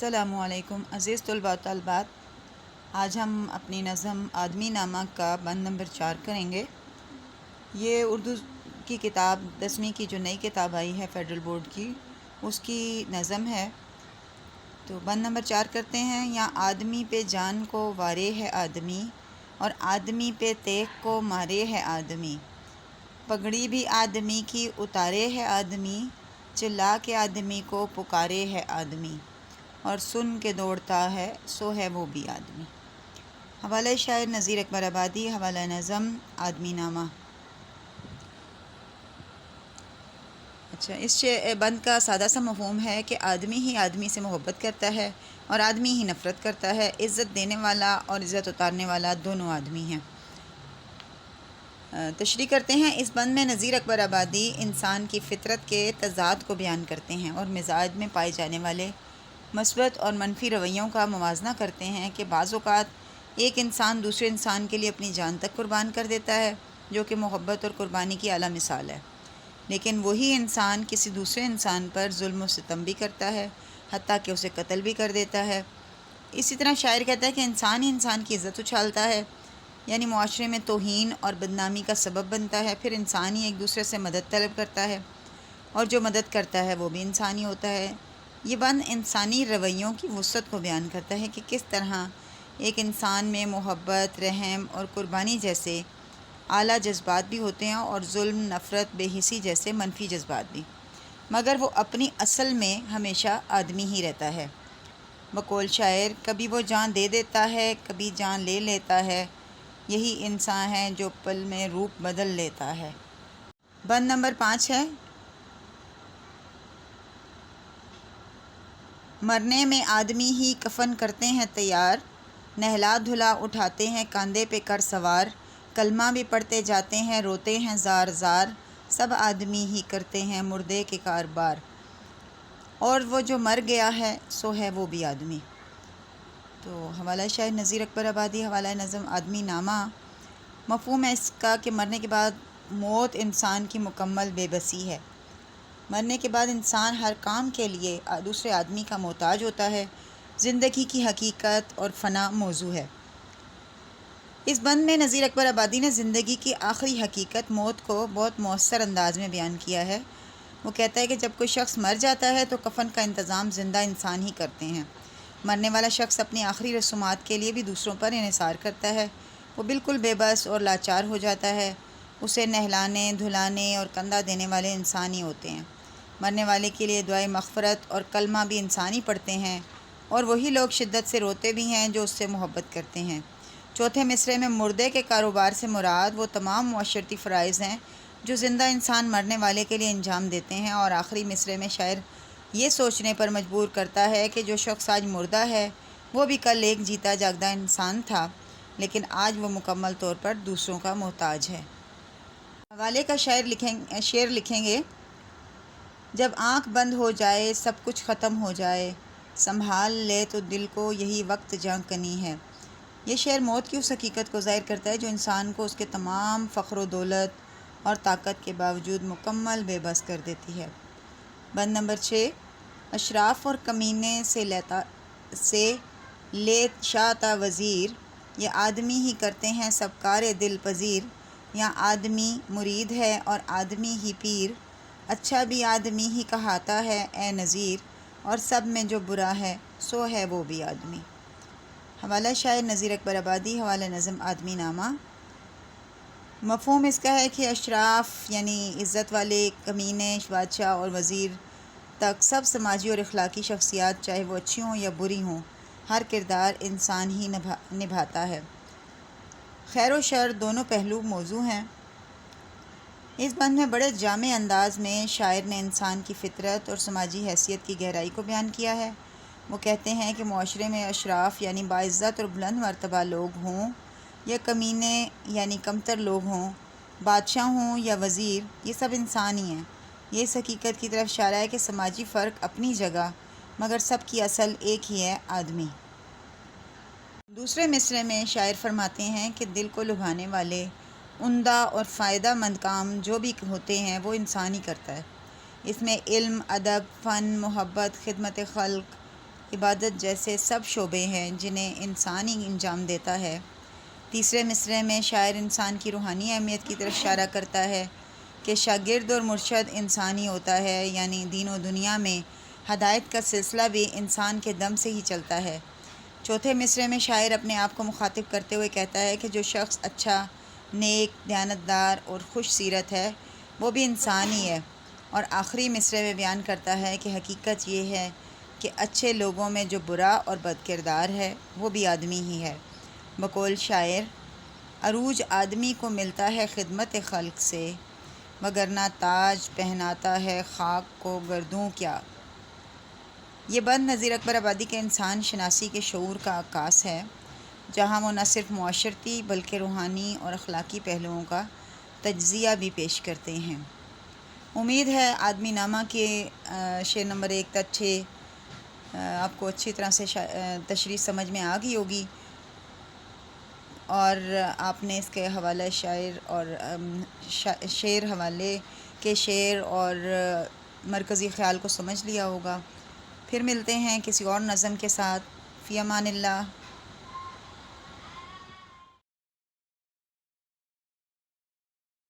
السلام علیکم عزیز طلباء و طالبات، آج ہم اپنی نظم آدمی نامہ کا بند نمبر 4 کریں گے۔ یہ اردو کی کتاب 10ویں کی جو نئی کتاب آئی ہے فیڈرل بورڈ کی، اس کی نظم ہے۔ تو بند نمبر 4 کرتے ہیں۔ یا آدمی پہ جان کو وارے ہے آدمی، اور آدمی پہ تیغ کو مارے ہے آدمی۔ پگڑی بھی آدمی کی اتارے ہے آدمی، چلا کے آدمی کو پکارے ہے آدمی، اور سن کے دوڑتا ہے سو ہے وہ بھی آدمی۔ حوالہ شاعر نذیر اکبر آبادی، حوالہ نظم آدمی نامہ۔ اچھا، اس بند کا سادہ سا مفہوم ہے کہ آدمی ہی آدمی سے محبت کرتا ہے اور آدمی ہی نفرت کرتا ہے۔ عزت دینے والا اور عزت اتارنے والا دونوں آدمی ہیں۔ تشریح کرتے ہیں۔ اس بند میں نذیر اکبر آبادی انسان کی فطرت کے تضاد کو بیان کرتے ہیں اور مزاج میں پائے جانے والے مثبت اور منفی رویوں کا موازنہ کرتے ہیں کہ بعض اوقات ایک انسان دوسرے انسان کے لیے اپنی جان تک قربان کر دیتا ہے، جو کہ محبت اور قربانی کی اعلیٰ مثال ہے، لیکن وہی انسان کسی دوسرے انسان پر ظلم و ستم بھی کرتا ہے، حتیٰ کہ اسے قتل بھی کر دیتا ہے۔ اسی طرح شاعر کہتا ہے کہ انسان ہی انسان کی عزت اچھالتا ہے، یعنی معاشرے میں توہین اور بدنامی کا سبب بنتا ہے۔ پھر انسان ہی ایک دوسرے سے مدد طلب کرتا ہے، اور جو مدد کرتا ہے وہ بھی انسانی ہوتا ہے۔ یہ بند انسانی رویوں کی وسعت کو بیان کرتا ہے کہ کس طرح ایک انسان میں محبت، رحم اور قربانی جیسے اعلیٰ جذبات بھی ہوتے ہیں، اور ظلم، نفرت، بے حسی جیسے منفی جذبات بھی، مگر وہ اپنی اصل میں ہمیشہ آدمی ہی رہتا ہے۔ بقول شاعر، کبھی وہ جان دے دیتا ہے، کبھی جان لے لیتا ہے، یہی انسان ہے جو پل میں روپ بدل لیتا ہے۔ بند نمبر 5 ہے۔ مرنے میں آدمی ہی کفن کرتے ہیں تیار، نہلا دھلا اٹھاتے ہیں کاندھے پہ کر سوار، کلمہ بھی پڑھتے جاتے ہیں روتے ہیں زار زار، سب آدمی ہی کرتے ہیں مردے کے کاربار، اور وہ جو مر گیا ہے سو ہے وہ بھی آدمی۔ تو حوالہ شاعر نذیر اکبر آبادی، حوالہ نظم آدمی نامہ۔ مفہوم ہے اس کا کہ مرنے کے بعد موت انسان کی مکمل بے بسی ہے۔ مرنے کے بعد انسان ہر کام کے لیے دوسرے آدمی کا محتاج ہوتا ہے۔ زندگی کی حقیقت اور فنا موضوع ہے۔ اس بند میں نذیر اکبر آبادی نے زندگی کی آخری حقیقت موت کو بہت مؤثر انداز میں بیان کیا ہے۔ وہ کہتا ہے کہ جب کوئی شخص مر جاتا ہے تو کفن کا انتظام زندہ انسان ہی کرتے ہیں۔ مرنے والا شخص اپنی آخری رسومات کے لیے بھی دوسروں پر انحصار کرتا ہے۔ وہ بالکل بے بس اور لاچار ہو جاتا ہے۔ اسے نہلانے، دھلانے اور کندھا دینے والے انسان ہی ہوتے ہیں۔ مرنے والے کے لیے دعائے مغفرت اور کلمہ بھی انسان ہی پڑھتے ہیں، اور وہی لوگ شدت سے روتے بھی ہیں جو اس سے محبت کرتے ہیں۔ چوتھے مصرعے میں مردے کے کاروبار سے مراد وہ تمام معاشرتی فرائض ہیں جو زندہ انسان مرنے والے کے لیے انجام دیتے ہیں، اور آخری مصرعے میں شاعر یہ سوچنے پر مجبور کرتا ہے کہ جو شخص آج مردہ ہے وہ بھی کل ایک جیتا جاگتا انسان تھا، لیکن آج وہ مکمل طور پر دوسروں کا محتاج ہے۔ حوالے کا شعر لکھیں گے۔ جب آنکھ بند ہو جائے، سب کچھ ختم ہو جائے، سنبھال لے تو دل کو یہی وقت جاں کنی ہے۔ یہ شعر موت کی اس حقیقت کو ظاہر کرتا ہے جو انسان کو اس کے تمام فخر و دولت اور طاقت کے باوجود مکمل بے بس کر دیتی ہے۔ بند نمبر 6۔ اشراف اور کمینے سے لے شاتا وزیر، یہ آدمی ہی کرتے ہیں سب کار دل پذیر، یا آدمی مرید ہے اور آدمی ہی پیر، اچھا بھی آدمی ہی کہاتا ہے اے نذیر، اور سب میں جو برا ہے سو ہے وہ بھی آدمی۔ حوالہ شاعر نذیر اکبر آبادی، حوالہ نظم آدمی نامہ۔ مفہوم اس کا ہے کہ اشراف یعنی عزت والے، کمینے، بادشاہ اور وزیر تک سب سماجی اور اخلاقی شخصیات، چاہے وہ اچھی ہوں یا بری ہوں، ہر کردار انسان ہی نبھاتا ہے۔ خیر و شر دونوں پہلو موضوع ہیں۔ اس بند میں بڑے جامع انداز میں شاعر نے انسان کی فطرت اور سماجی حیثیت کی گہرائی کو بیان کیا ہے۔ وہ کہتے ہیں کہ معاشرے میں اشراف یعنی باعزت اور بلند مرتبہ لوگ ہوں، یا کمینے یعنی کمتر لوگ ہوں، بادشاہ ہوں یا وزیر، یہ سب انسان ہی ہیں۔ یہ اس حقیقت کی طرف اشارہ ہے کہ سماجی فرق اپنی جگہ، مگر سب کی اصل ایک ہی ہے، آدمی۔ دوسرے مصرعے میں شاعر فرماتے ہیں کہ دل کو لبھانے والے، عمدہ اور فائدہ مند کام جو بھی ہوتے ہیں وہ انسان ہی کرتا ہے۔ اس میں علم، ادب، فن، محبت، خدمت خلق، عبادت جیسے سب شعبے ہیں جنہیں انسان ہی انجام دیتا ہے۔ تیسرے مصرعے میں شاعر انسان کی روحانی اہمیت کی طرف اشارہ کرتا ہے کہ شاگرد اور مرشد انسان ہی ہوتا ہے، یعنی دین و دنیا میں ہدایت کا سلسلہ بھی انسان کے دم سے ہی چلتا ہے۔ چوتھے مصرعے میں شاعر اپنے آپ کو مخاطب کرتے ہوئے کہتا ہے کہ جو شخص اچھا، نیک، دیانتدار اور خوش سیرت ہے وہ بھی انسان ہی ہے، اور آخری مصرعے میں بیان کرتا ہے کہ حقیقت یہ ہے کہ اچھے لوگوں میں جو برا اور بد کردار ہے وہ بھی آدمی ہی ہے۔ بقول شاعر: عروج آدمی کو ملتا ہے خدمت خلق سے، وگرنہ تاج پہناتا ہے خاک کو گردوں کیا۔ یہ بند نظیر اکبر آبادی کے انسان شناسی کے شعور کا عکاس ہے، جہاں وہ نہ صرف معاشرتی بلکہ روحانی اور اخلاقی پہلوؤں کا تجزیہ بھی پیش کرتے ہیں۔ امید ہے آدمی نامہ کے شعر نمبر 1 تا 6 آپ کو اچھی طرح سے تشریح سمجھ میں آ گئی ہوگی، اور آپ نے اس کے حوالہ شاعر اور شعر حوالے کے شعر اور مرکزی خیال کو سمجھ لیا ہوگا۔ پھر ملتے ہیں کسی اور نظم کے ساتھ۔ فی امان اللہ۔